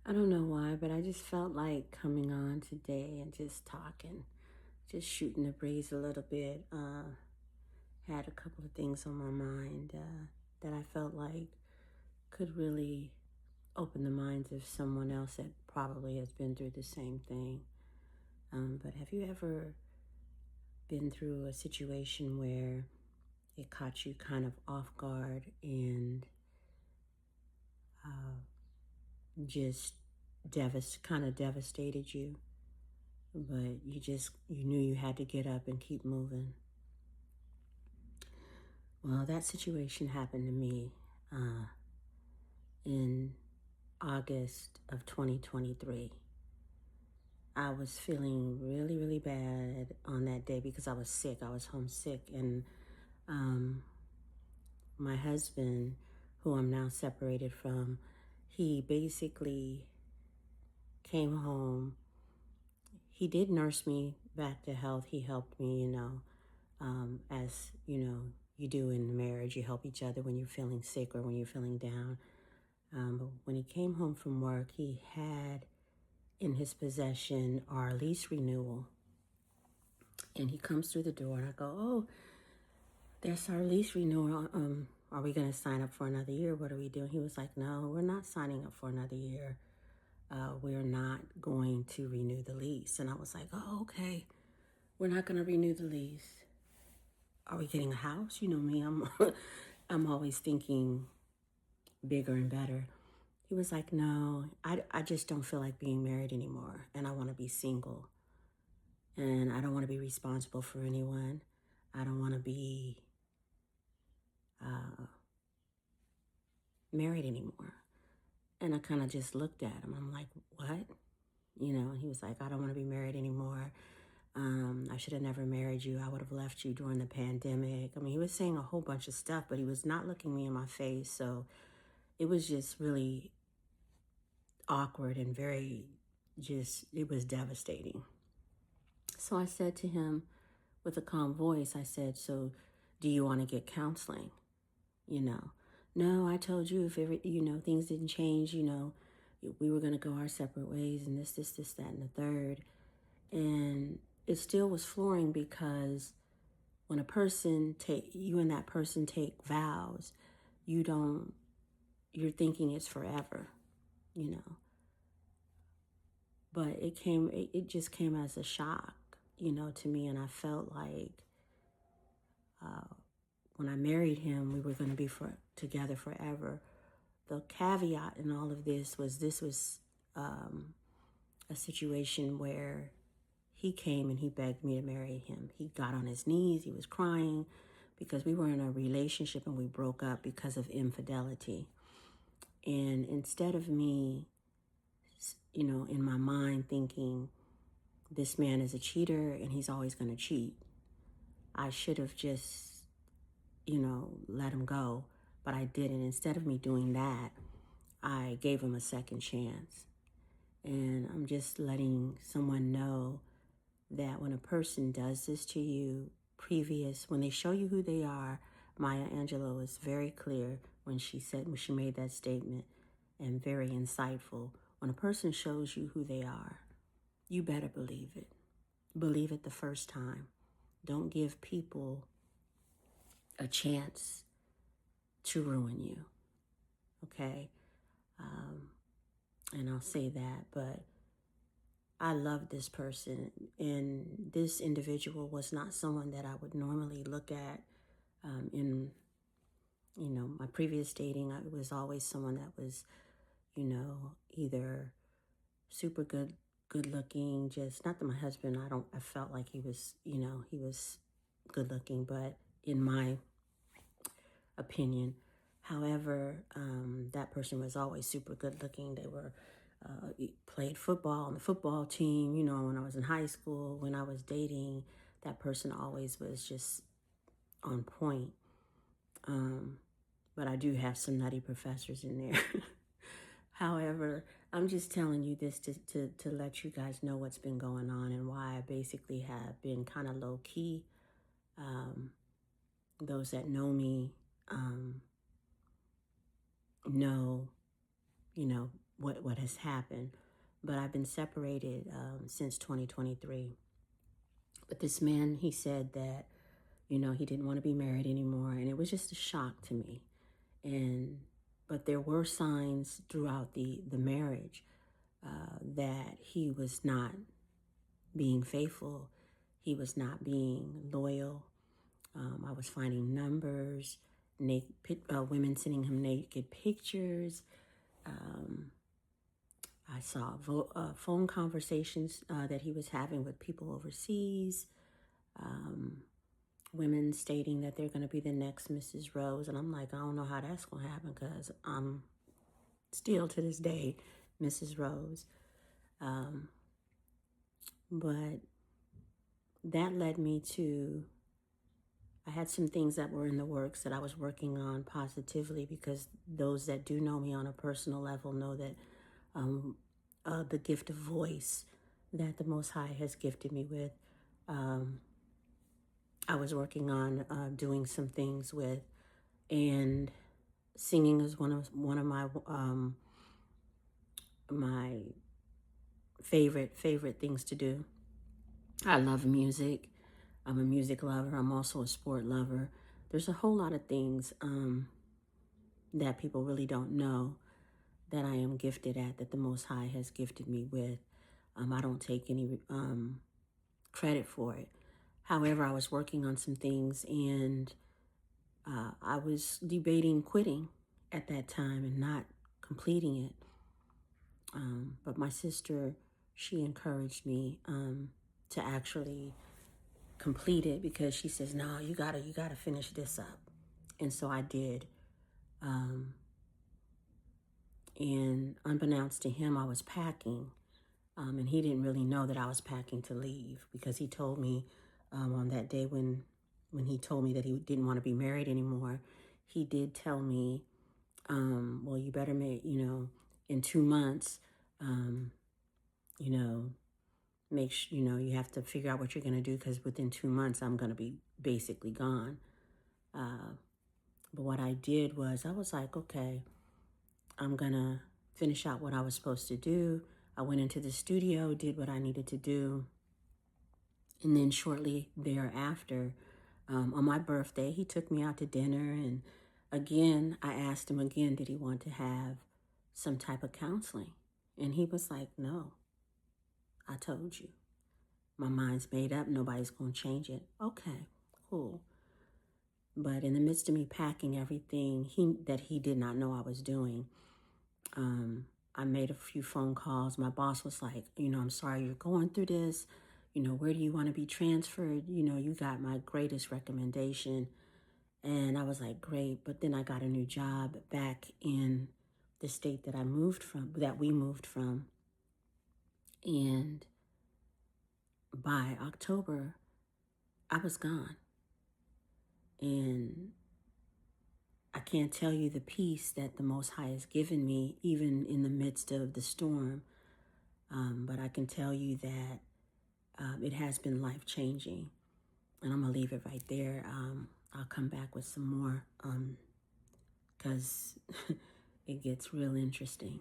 I don't know why, but I just felt like coming on today and just talking, just shooting the breeze a little bit. Had a couple of things on my mind that I felt like could really open the minds of someone else that probably has been through the same thing. But have you ever been through a situation where it caught you kind of off guard and uh, just kind of devastated you? But you knew you had to get up and keep moving. Well, that situation happened to me uh, in August of 2023. I was feeling really, really bad on that day because I was sick. I was homesick, and um, my husband, who I'm now separated from, he basically came home. He did nurse me back to health. He helped me, as you do in marriage. You help each other when you're feeling sick or when you're feeling down. But when he came home from work, he had in his possession our lease renewal. And he comes through the door, and I go, "Oh, there's our lease renewal. Are we going to sign up for another year? What are we doing?" He was like, "No, we're not signing up for another year. We're not going to renew the lease." And I was like, "Oh, okay. We're not going to renew the lease. Are we getting a house?" You know me, I'm always thinking bigger and better. He was like, "No, I just don't feel like being married anymore, and I want to be single, and I don't want to be responsible for anyone. I don't want to be uh, married anymore." And I kind of just looked at him. I'm like, "What?" And he was like, "I don't want to be married anymore. I should have never married you. I would have left you during the pandemic." I mean, he was saying a whole bunch of stuff, but he was not looking me in my face. So it was just really awkward and it was devastating. So I said to him with a calm voice, I said, "So do you want to get counseling?" You know, "No, I told you if things didn't change, we were going to go our separate ways and this, that, and the third." And it still was flooring because when you and that person take vows, you don't, you're thinking it's forever, you know. But it just came as a shock, to me. And I felt like uh, when I married him, we were going to be together forever. The caveat in all of this was um, a situation where he came and he begged me to marry him. He got on his knees. He was crying because we were in a relationship and we broke up because of infidelity. And instead of me, in my mind thinking, this man is a cheater and he's always going to cheat, I should have just, let him go. But I didn't. Instead of me doing that, I gave him a second chance. And I'm just letting someone know that when a person does this to you, when they show you who they are, Maya Angelou is very clear when she made that statement, and very insightful. When a person shows you who they are, you better believe it. Believe it the first time. Don't give people a chance to ruin you, okay? And I'll say that, but I love this person, and this individual was not someone that I would normally look at in, my previous dating. I was always someone that was, either super good looking, just not that my husband, I felt like he was good looking, but in my opinion. However, that person was always super good looking. They were played football on the football team. When I was in high school, when I was dating, that person always was just on point. But I do have some nutty professors in there. However, I'm just telling you this to let you guys know what's been going on and why I basically have been kind of low key. Those that know me know, what has happened. But I've been separated since 2023. But this man, he said that, he didn't want to be married anymore, and it was just a shock to me. But there were signs throughout the marriage that he was not being faithful. He was not being loyal. I was finding numbers, women sending him naked pictures. I saw phone conversations that he was having with people overseas. Women stating that they're going to be the next Mrs. Rose. And I'm like, I don't know how that's going to happen, because I'm still to this day Mrs. Rose. But that led me to, I had some things that were in the works that I was working on positively, because those that do know me on a personal level know that the gift of voice that the Most High has gifted me with, I was working on doing some things with, and singing is one of my favorite things to do. I love music. I'm a music lover. I'm also a sport lover. There's a whole lot of things that people really don't know that I am gifted at, that the Most High has gifted me with. I don't take any credit for it. However, I was working on some things, and I was debating quitting at that time and not completing it. But my sister, she encouraged me to actually complete it, because she says, no, you gotta finish this up. And so I did. And unbeknownst to him, I was packing. And he didn't really know that I was packing to leave, because he told me on that day when he told me that he didn't want to be married anymore, he did tell me, well, you better make, in 2 months, make sure, you have to figure out what you're going to do, because within 2 months, I'm going to be basically gone. But what I did was, I was like, okay, I'm going to finish out what I was supposed to do. I went into the studio, did what I needed to do. And then shortly thereafter, on my birthday, he took me out to dinner. And again, I asked him again, did he want to have some type of counseling? And he was like, no, I told you. My mind's made up. Nobody's going to change it. Okay, cool. But in the midst of me packing everything that he did not know I was doing, I made a few phone calls. My boss was like, I'm sorry you're going through this. Where do you want to be transferred? You got my greatest recommendation. And I was like, great. But then I got a new job back in the state that we moved from. And by October, I was gone. And I can't tell you the peace that the Most High has given me, even in the midst of the storm. But I can tell you that it has been life-changing. And I'm going to leave it right there. I'll come back with some more, because it gets real interesting.